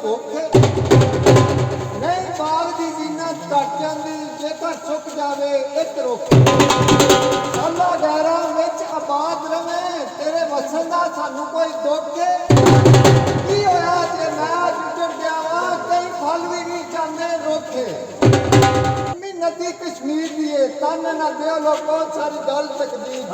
ਭੁੱਖ ਨਹੀਂ ਬਾਗ ਦੀ ਜੀਨਾ ਘਟ ਜਾਂਦੀ ਜੇਕਰ ਸੁੱਕ ਜਾਵੇ ਇੱਕ ਰੁੱਖ ਸਾਲਾ ਗੈਰਾਂ ਵਿੱਚ ਆਬਾਦ ਰਵੇਂ ਤੇਰੇ ਵਸਣ ਦਾ ਸਾਨੂੰ ਕੋਈ ਦੁੱਖ ਕੀ ਹੋਇਆ ਜੇ ਮੈਂ ਜੁੜ ਜਾਵਾਂ ਕਈ ਫਲ ਵੀ ਨਹੀਂ ਜਾਂਦੇ ਰੁੱਖ ਨਦੀ ਕਸ਼ਮੀਰ ਦੀ ਏ ਤਨ ਨਾ ਦਿਓ ਲੋਕੋ ਸਾਰੀ ਗੱਲ ਤਕਦੀਰ